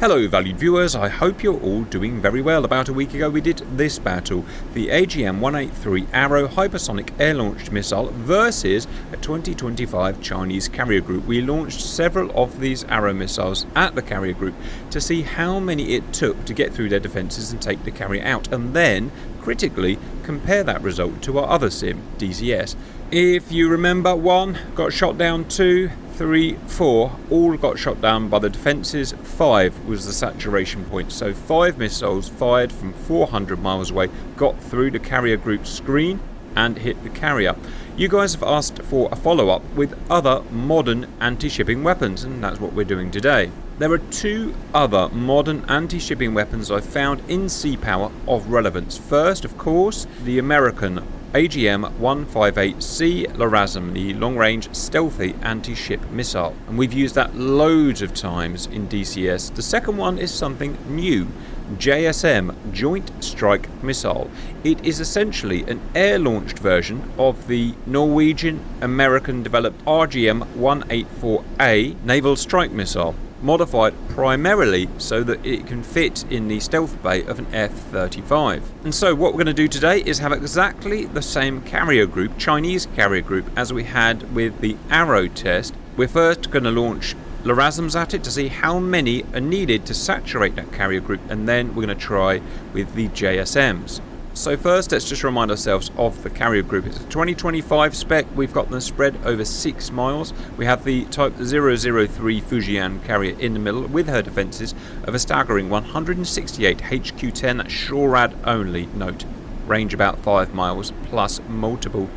Hello valued viewers, I hope you're all doing very well. About a week ago we did this battle, the AGM-158 Arrow hypersonic air-launched missile versus a 2025 Chinese carrier group. We launched several of these Arrow missiles at the carrier group to see how many it took to get through their defences and take the carrier out, and then, critically, compare that result to our other sim, DCS. If you remember, 1 got shot down, 2, 3, 4 all got shot down by the defences. 5 was the saturation point, so 5 missiles fired from 400 miles away got through the carrier group's screen and hit the carrier. You guys have asked for a follow-up with other modern anti-shipping weapons, and that's what we're doing today. There are 2 other modern anti-shipping weapons I found in sea power of relevance. First, of course, the American AGM-158C LRASM, the long-range stealthy anti-ship missile, and we've used that loads of times in DCS. The second one is something new, JSM, Joint Strike Missile. It is essentially an air-launched version of the Norwegian American-developed AGM-184A naval strike missile, modified primarily so that it can fit in the stealth bay of an F-35. And so what we're going to do today is have exactly the same carrier group, Chinese carrier group, as we had with the Arrow test. We're first going to launch LRASMs at it to see how many are needed to saturate that carrier group, and then we're going to try with the JSMs. So first, let's just remind ourselves of the carrier group. It's a 2025 spec. We've got them spread over 6 miles. We have the Type 003 Fujian carrier in the middle with her defences of a staggering 168 HQ-10, that's SHORAD only, note. Range about 5 miles, plus multiple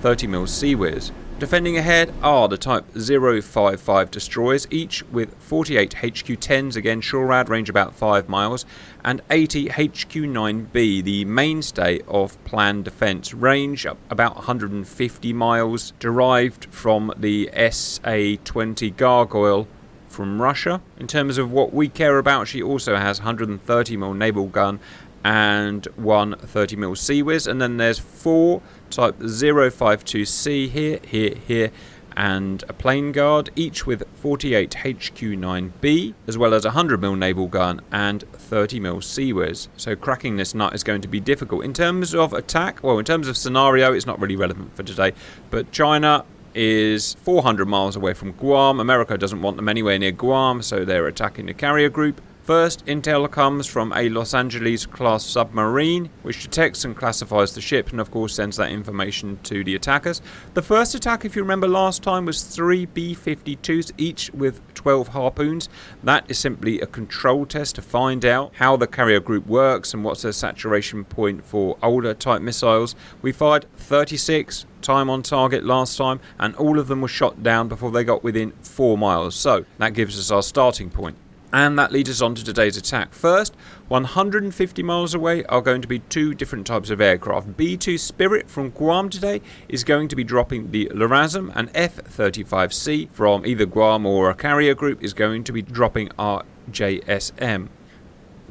30mm seaways. Defending ahead are the Type 055 destroyers, each with 48 HQ-10s, again SHORAD, range about 5 miles, and 80 HQ-9B, the mainstay of planned defence, range about 150 miles, derived from the SA-20 Gargoyle from Russia. In terms of what we care about, she also has 130mm naval gun and 1 30mm Seawiz, and then there's 4 Type 052C here, and a plane guard, each with 48 HQ-9B, as well as a 100mm naval gun and 30mm Seawiz. So cracking this nut is going to be difficult. In terms of attack, well, in terms of scenario, it's not really relevant for today, but China is 400 miles away from Guam. America doesn't want them anywhere near Guam, so they're attacking the carrier group. First, intel comes from a Los Angeles-class submarine, which detects and classifies the ship and, of course, sends that information to the attackers. The first attack, if you remember last time, was 3 B-52s, each with 12 harpoons. That is simply a control test to find out how the carrier group works and what's their saturation point for older type missiles. We fired 36 time on target last time, and all of them were shot down before they got within 4 miles. So that gives us our starting point. And that leads us on to today's attack. First, 150 miles away are going to be 2 different types of aircraft. B-2 Spirit from Guam today is going to be dropping the LRASM, and F-35C from either Guam or a carrier group is going to be dropping our JSM.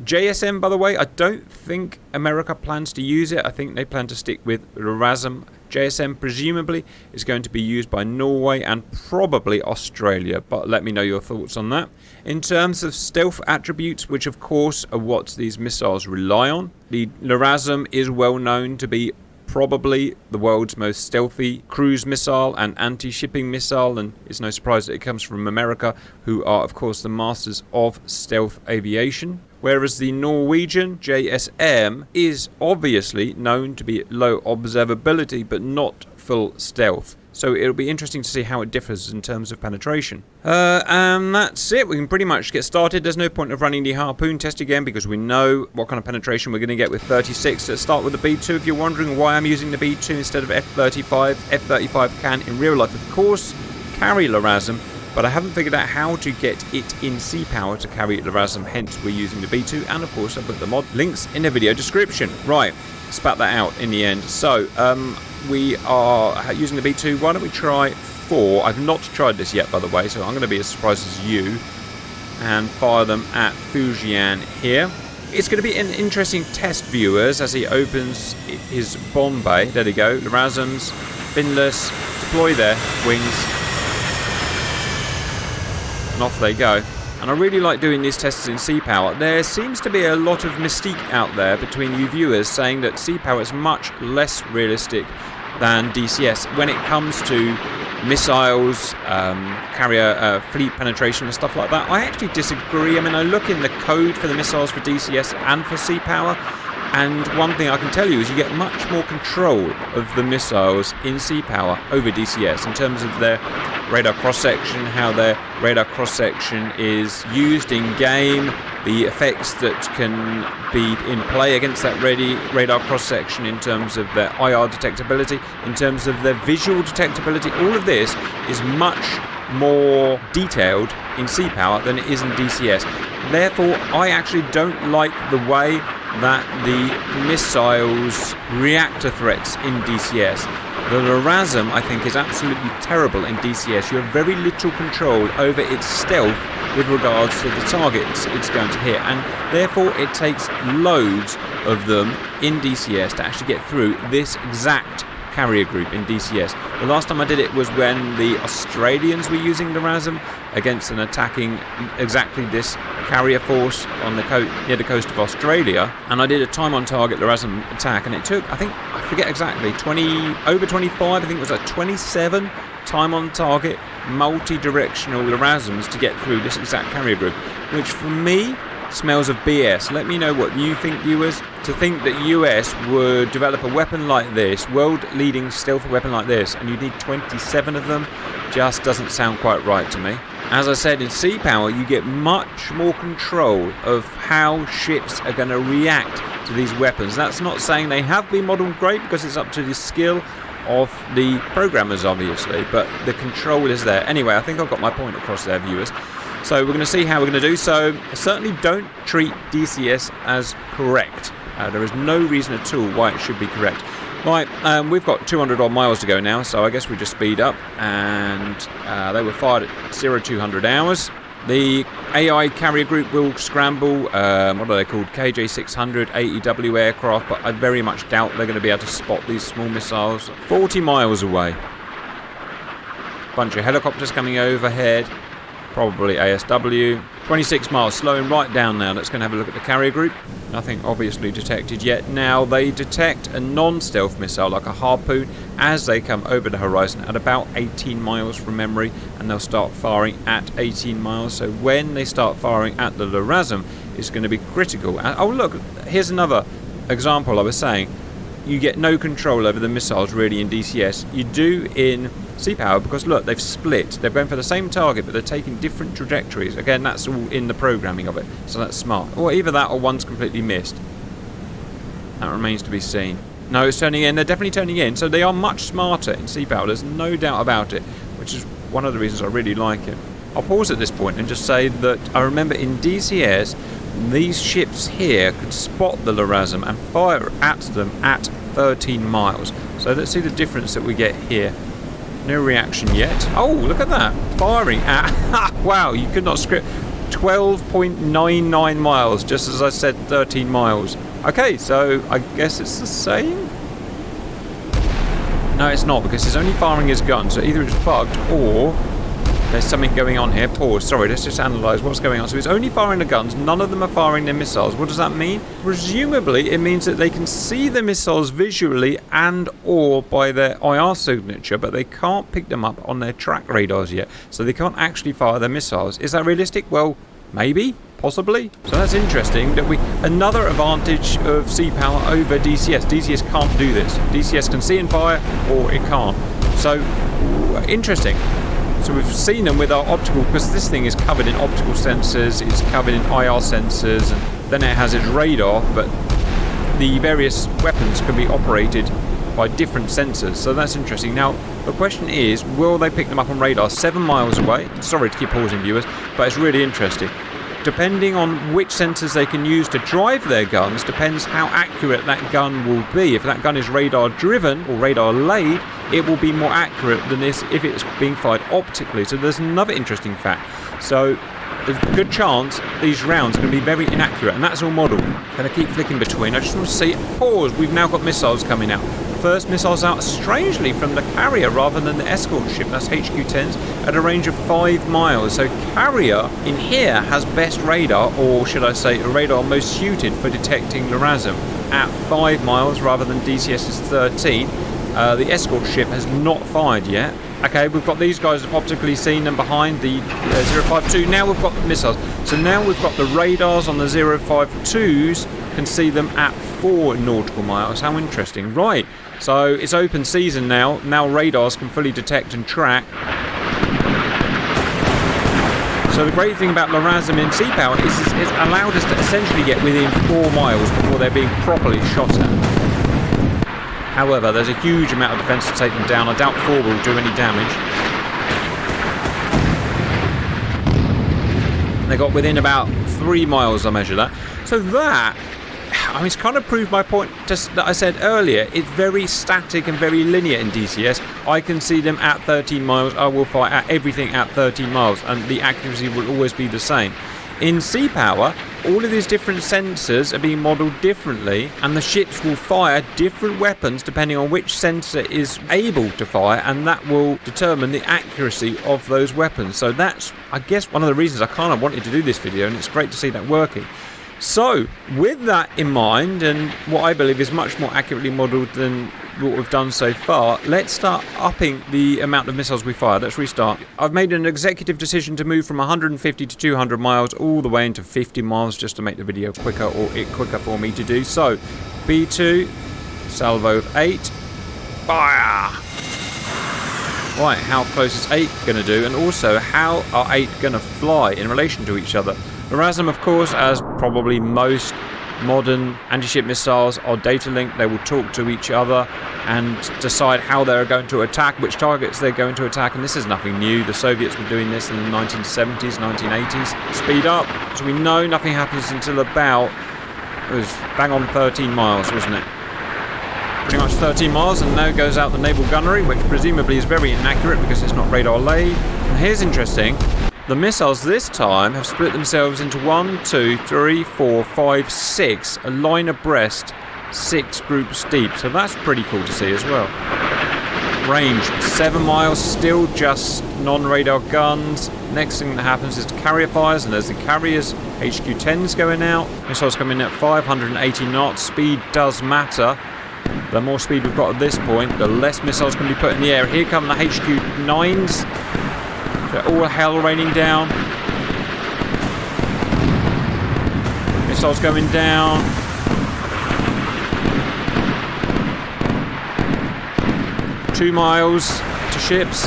JSM, by the way, I don't think America plans to use it. I think they plan to stick with LRASM. JSM presumably is going to be used by Norway and probably Australia, but let me know your thoughts on that. In terms of stealth attributes, which of course are what these missiles rely on, the LRASM is well known to be probably the world's most stealthy cruise missile and anti-shipping missile, and it's no surprise that it comes from America, who are of course the masters of stealth aviation. Whereas the Norwegian JSM is obviously known to be low observability but not full stealth. So it'll be interesting to see how it differs in terms of penetration. And that's it. We can pretty much get started. There's no point of running the harpoon test again because we know what kind of penetration we're going to get with 36. Let's start with the B-2. If you're wondering why I'm using the B-2 instead of F-35, F-35 can, in real life, of course, carry LRASM, but I haven't figured out how to get it in sea power to carry LRASM, hence we're using the B-2, and of course I'll put the mod links in the video description. Right, spat that out in the end. So, we are using the B-2. Why don't we try 4? I've not tried this yet, by the way, so I'm going to be as surprised as you, and fire them at Fujian here. It's going to be an interesting test, viewers, as he opens his bomb bay. There they go, LRASMs, finless, deploy their wings, and off they go. And and I really like doing these tests in Sea Power. There seems to be a lot of mystique out there between you viewers saying that Sea Power is much less realistic than DCS when it comes to missiles, carrier fleet penetration and stuff like that. I actually disagree. I mean, I look in the code for the missiles for DCS and for Sea Power, and one thing I can tell you is you get much more control of the missiles in Sea Power over DCS in terms of their radar cross-section, how their radar cross-section is used in game, the effects that can be in play against that radar cross-section in terms of their IR detectability, in terms of their visual detectability. All of this is much more detailed in Sea Power than it is in DCS. Therefore, I actually don't like the way that the missiles react to threats in DCS. The LRASM, I think, is absolutely terrible in DCS. You have very little control over its stealth with regards to the targets it's going to hit, and therefore it takes loads of them in DCS to actually get through this exact carrier group in DCS. The last time I did it was when the Australians were using the LRASM against an attacking exactly this carrier force on the near the coast of Australia, and I did a time on target LRASM attack, and it took, I think, I forget exactly, over 25, I think it was like 27 time on target multi-directional LRASMs to get through this exact carrier group, which for me smells of BS. Let me know what you think, viewers. To think that US would develop a weapon like this, world-leading stealth weapon like this, and you need 27 of them, just doesn't sound quite right to me. As I said, in Sea Power you get much more control of how ships are going to react to these weapons. That's not saying they have been modelled great, because it's up to the skill of the programmers obviously, but the control is there. Anyway, I think I've got my point across there, viewers. So we're going to see how we're going to do. So certainly don't treat DCS as correct. There is no reason at all why it should be correct. Right, we've got 200 odd miles to go now, so I guess we just speed up. And they were fired at 0200 hours. The AI carrier group will scramble, what are they called, KJ-600 AEW aircraft, but I very much doubt they're going to be able to spot these small missiles 40 miles away. Bunch of helicopters coming overhead. Probably ASW. 26 miles, slowing right down now. Let's go and have a look at the carrier group. Nothing obviously detected yet. Now they detect a non-stealth missile like a harpoon as they come over the horizon at about 18 miles from memory, and they'll start firing at 18 miles. So when they start firing at the LRASM, it's going to be critical. Oh look, here's another example I was saying. You get no control over the missiles really in DCS. You do in Sea Power, because look, they've split. They're going for the same target, but they're taking different trajectories. Again, that's all in the programming of it, so that's smart. Or either that or one's completely missed. That remains to be seen. No, it's turning in. They're definitely turning in, so they are much smarter in Sea Power. There's no doubt about it, which is one of the reasons I really like it. I'll pause at this point and just say that I remember in DCS, these ships here could spot the LRASM and fire at them at 13 miles. So let's see the difference that we get here. No reaction yet. Oh, look at that. Firing at... wow, you could not script. 12.99 miles, just as I said, 13 miles. Okay, so I guess it's the same? No, it's not, because it's only firing his gun, so either it's bugged or there's something going on here. Pause. Sorry, let's just analyse what's going on. So it's only firing the guns. None of them are firing their missiles. What does that mean? Presumably, it means that they can see the missiles visually and or by their IR signature, but they can't pick them up on their track radars yet. So they can't actually fire their missiles. Is that realistic? Well, maybe. Possibly. So that's interesting. That another advantage of Sea Power over DCS. DCS can't do this. DCS can see and fire, or it can't. So, interesting. So we've seen them with our optical, because this thing is covered in optical sensors, it's covered in IR sensors, and then it has its radar, but the various weapons can be operated by different sensors, so that's interesting. Now, the question is, will they pick them up on radar 7 miles away? Sorry to keep pausing, viewers, but it's really interesting. Depending on which sensors they can use to drive their guns, depends how accurate that gun will be. If that gun is radar driven or radar laid, it will be more accurate than this if it's being fired optically. So there's another interesting fact. So there's a good chance these rounds are going to be very inaccurate, and that's all model. Going to keep flicking between. I just want to see, pause, we've now got missiles coming out. The first missiles out, strangely, from the carrier rather than the escort ship. That's HQ-10s at a range of 5 miles. So carrier in here has best radar, or should I say a radar most suited for detecting LRASM at 5 miles rather than DCS's 13. The escort ship has not fired yet. Okay, we've got these guys optically seen them behind the 052. Now we've got the missiles. So now we've got the radars on the 052s can see them at 4 nautical miles. How interesting. Right, so it's open season now. Now radars can fully detect and track. So the great thing about LRASM in sea power is it's allowed us to essentially get within 4 miles before they're being properly shot at. However, there's a huge amount of defence to take them down. I doubt 4 will do any damage. They got within about 3 miles, I measure that. So that, I mean, it's kind of proved my point just that I said earlier. It's very static and very linear in DCS. I can see them at 13 miles. I will fire at everything at 13 miles, and the accuracy will always be the same. In sea power, all of these different sensors are being modelled differently, and the ships will fire different weapons depending on which sensor is able to fire, and that will determine the accuracy of those weapons. So that's, I guess, one of the reasons I kind of wanted to do this video, and it's great to see that working. So, with that in mind, and what I believe is much more accurately modelled than what we've done so far, let's start upping the amount of missiles we fire. Let's restart. I've made an executive decision to move from 150 to 200 miles all the way into 50 miles just to make the video quicker, or it quicker for me to do. So, B2, salvo of 8, fire! Right, how close is 8 going to do, and also how are 8 going to fly in relation to each other? LRASM, of course, as probably most modern anti-ship missiles, are data linked. They will talk to each other and decide how they're going to attack, which targets they're going to attack, and this is nothing new. The Soviets were doing this in the 1970s, 1980s. Speed up, so we know nothing happens until about, it was bang on 13 miles, wasn't it? Pretty much 13 miles, and now goes out the naval gunnery, which presumably is very inaccurate because it's not radar laid. And here's interesting. The missiles this time have split themselves into 1, 2, 3, 4, 5, 6, a line abreast, 6 groups deep. So that's pretty cool to see as well. Range 7 miles, still just non-radar guns. Next thing that happens is the carrier fires, and there's the carriers, HQ-10s going out. Missiles coming at 580 knots. Speed does matter. The more speed we've got at this point, the less missiles can be put in the air. Here come the HQ-9s. They're all hell raining down. Missiles going down. Two miles to ships.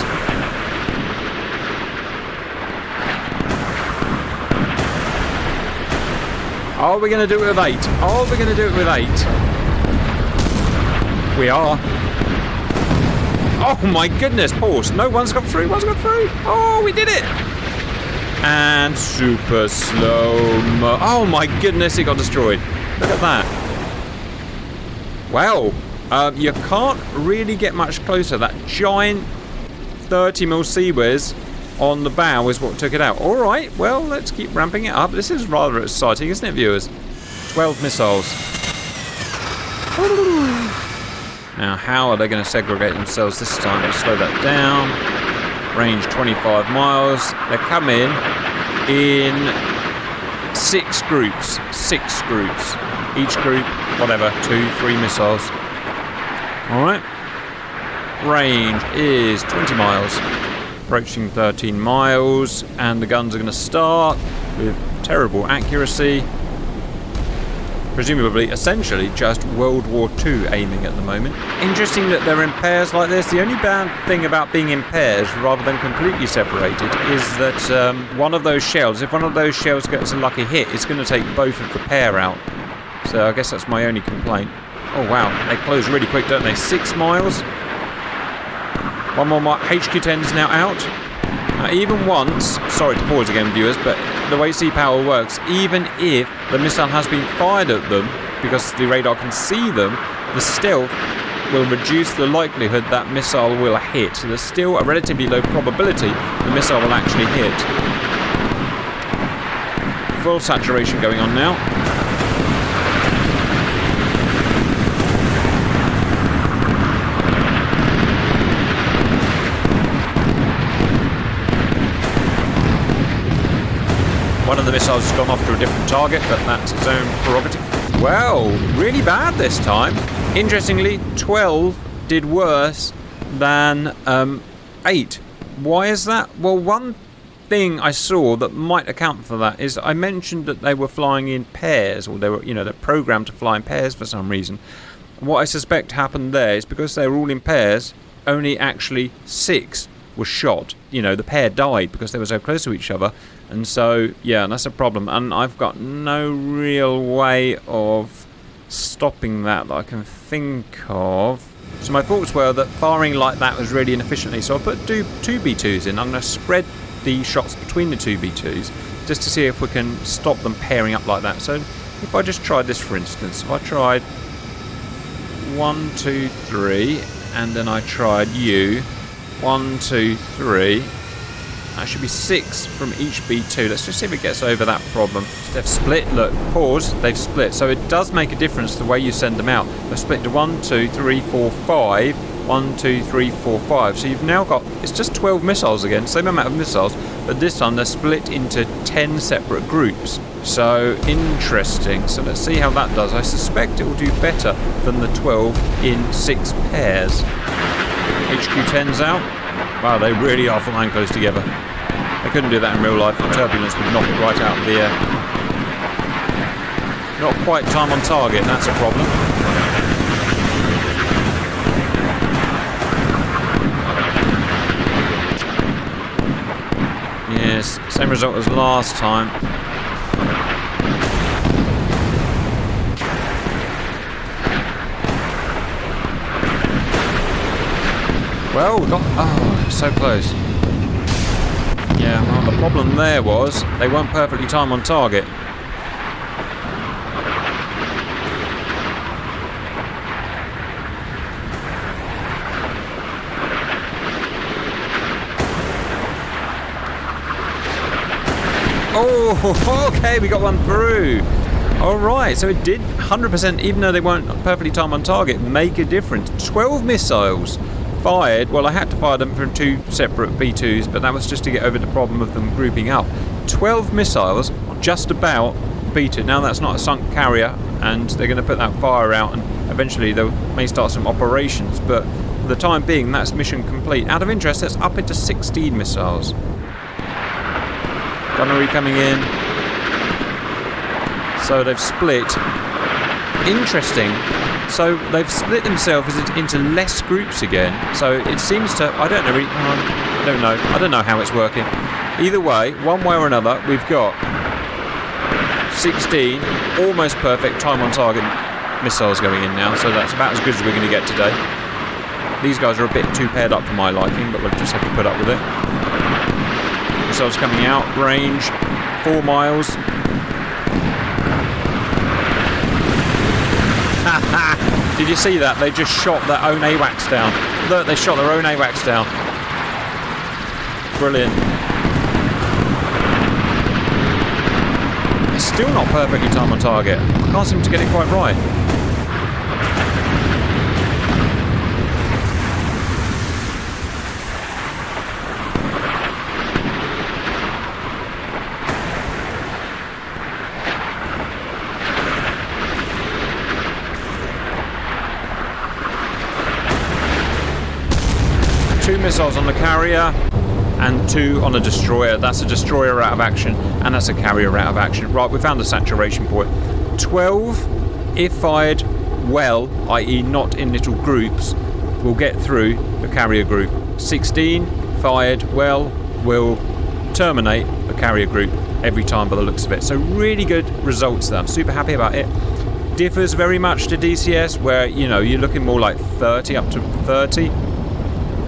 Are we going to do it with 8? Are we going to do it with 8? We are. Oh my goodness, pause. No, one's got through, one's got through. Oh, we did it. And super slow-mo. Oh my goodness, it got destroyed. Look at that. Well, you can't really get much closer. That giant 30mm Seaways on the bow is what took it out. All right, well, let's keep ramping it up. This is rather exciting, isn't it, viewers? 12 missiles. Now, how are they going to segregate themselves this time? Let's slow that down. Range 25 miles. They're coming in 6 groups. 6 groups. Each group, whatever, 2, 3 missiles. Alright. Range is 20 miles. Approaching 13 miles. And the guns are going to start with terrible accuracy. Presumably, essentially, just World War II aiming at the moment. Interesting that they're in pairs like this. The only bad thing about being in pairs rather than completely separated is that one of those shells, if one of those shells gets a lucky hit, it's going to take both of the pair out. So I guess that's my only complaint. Oh wow, they close really quick, don't they? 6 miles. One more mile. HQ-10's now out. Even once, sorry to pause again, viewers, but the way sea power works, even if the missile has been fired at them, because the radar can see them, the stealth will reduce the likelihood that missile will hit. So there's still a relatively low probability the missile will actually hit. Full saturation going on now. One of the missiles has gone off to a different target, but that's its own prerogative. Well, really bad this time. Interestingly, 12 did worse than 8. Why is that? Well, one thing I saw that might account for that is I mentioned that they were flying in pairs, or they were, they're programmed to fly in pairs for some reason. What I suspect happened there is because they were all in pairs, only actually 6 were shot. The pair died because they were so close to each other, and so yeah, that's a problem. And I've got no real way of stopping that I can think of. So my thoughts were that firing like that was really inefficiently, so I put two B2s in. I'm going to spread the shots between the two B2s just to see if we can stop them pairing up like that. So if I just tried this, for instance, if I tried 1, 2, 3, and then I tried you 1, 2, 3, that should be 6 from each B2. Let's just see if it gets over that problem. They've split. Look, pause. They've split. So it does make a difference the way you send them out. They've split to 1, 2, 3, 4, 5. 1, 2, 3, 4, 5. So you've now got, it's just 12 missiles again, same amount of missiles, but this time they're split into 10 separate groups. So interesting. So let's see how that does. I suspect it will do better than the 12 in 6 pairs. HQ-10's out. Wow, they really are flying close together. They couldn't do that in real life. The turbulence would knock it right out of the air. Not quite time on target, that's a problem. Yes, same result as last time. Well, we got... Oh, so close. Yeah, well, the problem there was they weren't perfectly timed on target. Oh, okay, we got one through. Alright, so it did 100%, even though they weren't perfectly timed on target, make a difference. 12 missiles fired. Well, I had to fire them from 2 separate B2s, but that was just to get over the problem of them grouping up. 12 missiles just about beat it. Now that's not a sunk carrier, and they're going to put that fire out, and eventually they may start some operations, but for the time being, that's mission complete. Out of interest, that's up into 16 missiles. Gunnery coming in. So they've split. Interesting. So they've split themselves into less groups again. So it seems to... I don't know how it's working. Either way, one way or another, we've got 16 almost perfect time on target missiles going in now. So that's about as good as we're going to get today. These guys are a bit too paired up for my liking, but we'll just have to put up with it. Missiles coming out, range 4 miles. Did you see that? They just shot their own AWACS down. Look, they shot their own AWACS down. Brilliant. It's still not perfectly timed on target. I can't seem to get it quite right. Two missiles on the carrier and 2 on a destroyer. That's a destroyer out of action, and that's a carrier out of action. Right, we found the saturation point. 12, if fired well, i.e. not in little groups, will get through the carrier group. 16, fired well, will terminate the carrier group every time by the looks of it. So really good results there. I'm super happy about it. Differs very much to DCS, where, you're looking more like 30 up to 30.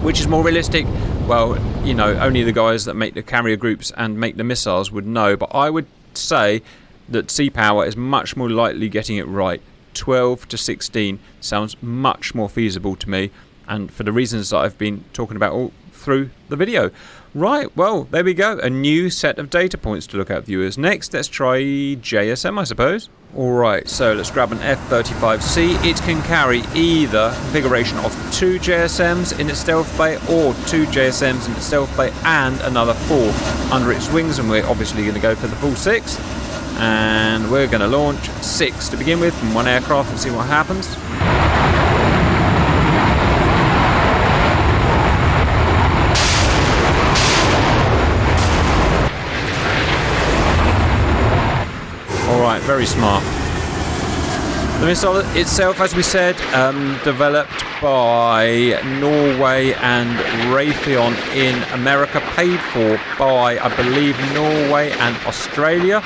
Which is more realistic? Well, only the guys that make the carrier groups and make the missiles would know, but I would say that Sea Power is much more likely getting it right. 12 to 16 sounds much more feasible to me, and for the reasons that I've been talking about all through the video. Right, well, there we go. A new set of data points to look at, viewers. Next, let's try JSM, I suppose. Alright, so let's grab an F-35C. It can carry either configuration of 2 JSMs in its stealth bay or 2 JSMs in its stealth bay and another 4 under its wings, and we're obviously going to go for the full 6. And we're going to launch 6 to begin with from one aircraft and see what happens. Alright, very smart. The missile itself, as we said, developed by Norway and Raytheon in America, paid for by, I believe, Norway and Australia.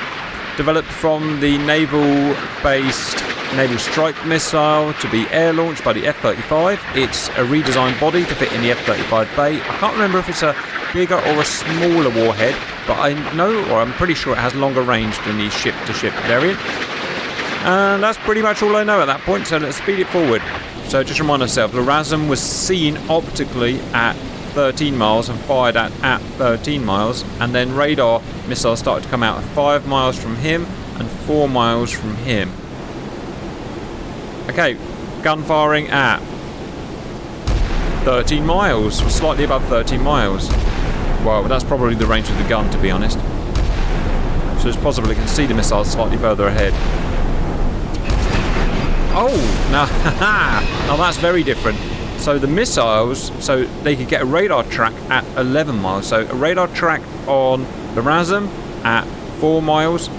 Developed from the naval-based Naval Strike Missile to be air-launched by the F-35. It's a redesigned body to fit in the F-35 bay. I can't remember if it's a bigger or a smaller warhead, but I know, or I'm pretty sure it has longer range than the ship-to-ship variant. And that's pretty much all I know at that point, so let's speed it forward. So just remind ourselves, the LRASM was seen optically at 13 miles and fired at 13 miles, and then radar missiles started to come out at 5 miles from him and 4 miles from him. Okay, gun firing at 13 miles, or slightly above 13 miles. Well, that's probably the range of the gun, to be honest. So it's possible it can see the missiles slightly further ahead. Oh, now that's very different. So the missiles, so they could get a radar track at 11 miles. So a radar track on the LRASM at 4 miles,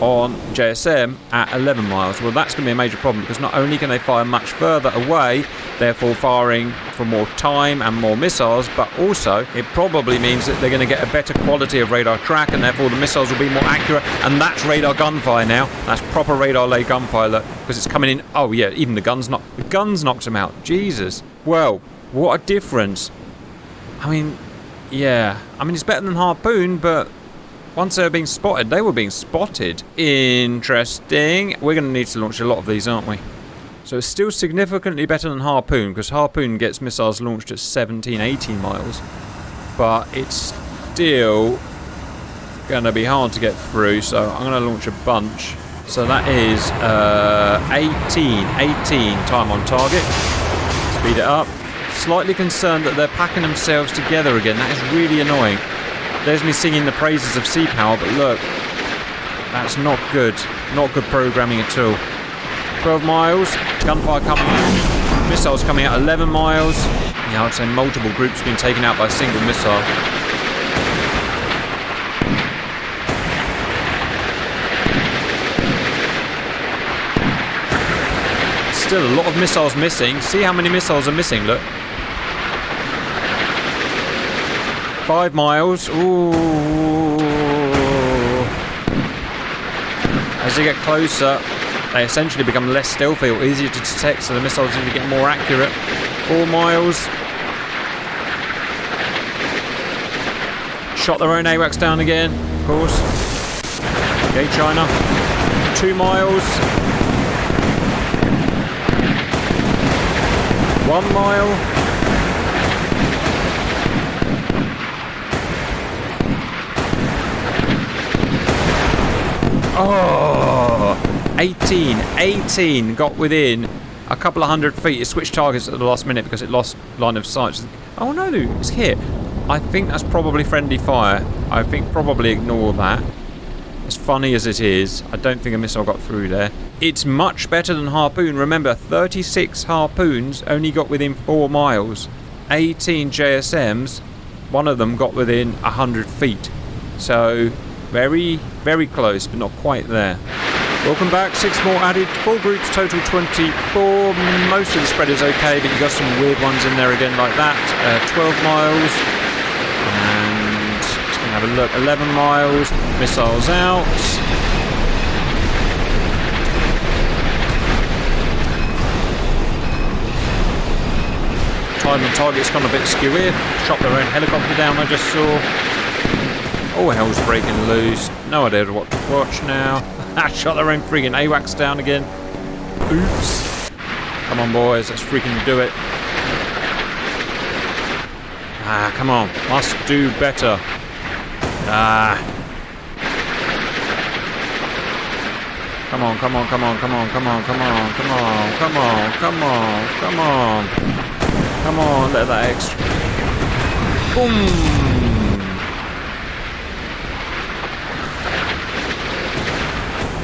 on JSM at 11 miles. Well, that's going to be a major problem, because not only can they fire much further away, therefore firing for more time and more missiles, but also it probably means that they're going to get a better quality of radar track, and therefore the missiles will be more accurate. And that's radar gunfire now. That's proper radar lay gunfire, look, because it's coming in. Oh yeah, even the guns knocked them out. Jesus. Well, what a difference. I mean, yeah. I mean, it's better than Harpoon, but once they were being spotted, they were being spotted. Interesting. We're going to need to launch a lot of these, aren't we? So it's still significantly better than Harpoon, because Harpoon gets missiles launched at 17, 18 miles. But it's still going to be hard to get through, so I'm going to launch a bunch. So that is 18 time on target. Speed it up. Slightly concerned that they're packing themselves together again. That is really annoying. There's me singing the praises of sea power, but look, that's not good. Not good programming at all. 12 miles, gunfire coming in, missiles coming out 11 miles. Yeah, I'd say multiple groups being taken out by a single missile. Still a lot of missiles missing. See how many missiles are missing, look. 5 miles. Ooh. As they get closer, they essentially become less stealthy or easier to detect, so the missiles need to get more accurate. 4 miles. Shot their own AWACS down again, of course. Okay, China. 2 miles. 1 mile. Oh, 18 got within a couple of 100 feet. It switched targets at the last minute because it lost line of sight. Oh no, it's hit. I think that's probably friendly fire. I think probably ignore that. As funny as it is, I don't think a missile got through there. It's much better than Harpoon. Remember, 36 Harpoons only got within 4 miles. 18 JSMs, one of them got within 100 feet. So, very, very close, but not quite there. Welcome back, 6 more added, 4 groups, total 24. Most of the spread is okay, but you got some weird ones in there again like that. 12 miles, and just gonna have a look, 11 miles, missiles out. Time on target's gone a bit skew here. Shot their own helicopter down, I just saw. Oh, hell's breaking loose. No idea what to watch now. Shot their own friggin' AWACS down again. Oops. Come on, boys, let's freaking do it. Ah, come on. Must do better. Ah. Come on, come on, come on, come on, come on, come on, come on, come on, come on, come on. Come on, let that extra. Boom!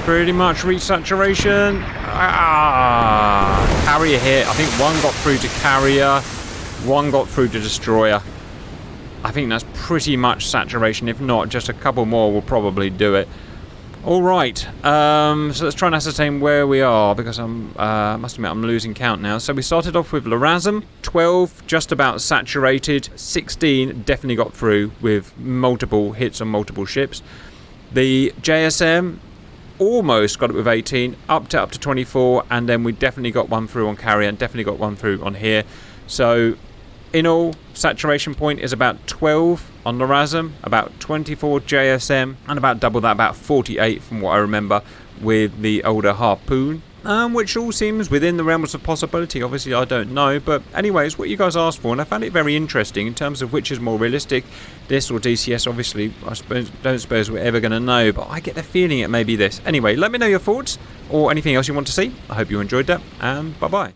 Pretty much reach saturation. Ah! Carrier hit. I think one got through to carrier, one got through to destroyer. I think that's pretty much saturation. If not, just a couple more will probably do it. Alright, so let's try and ascertain where we are, because must admit I'm losing count now. So we started off with LRASM, 12 just about saturated, 16 definitely got through with multiple hits on multiple ships. The JSM almost got it with 18, up to 24, and then we definitely got one through on carrier and definitely got one through on here. So in all, saturation point is about 12 on the LRASM, about 24 JSM, and about double that, about 48 from what I remember with the older Harpoon. Which all seems within the realms of possibility. Obviously, I don't know. But anyways, what you guys asked for, and I found it very interesting in terms of which is more realistic, this or DCS. Obviously, don't suppose we're ever going to know, but I get the feeling it may be this. Anyway, let me know your thoughts or anything else you want to see. I hope you enjoyed that, and bye-bye.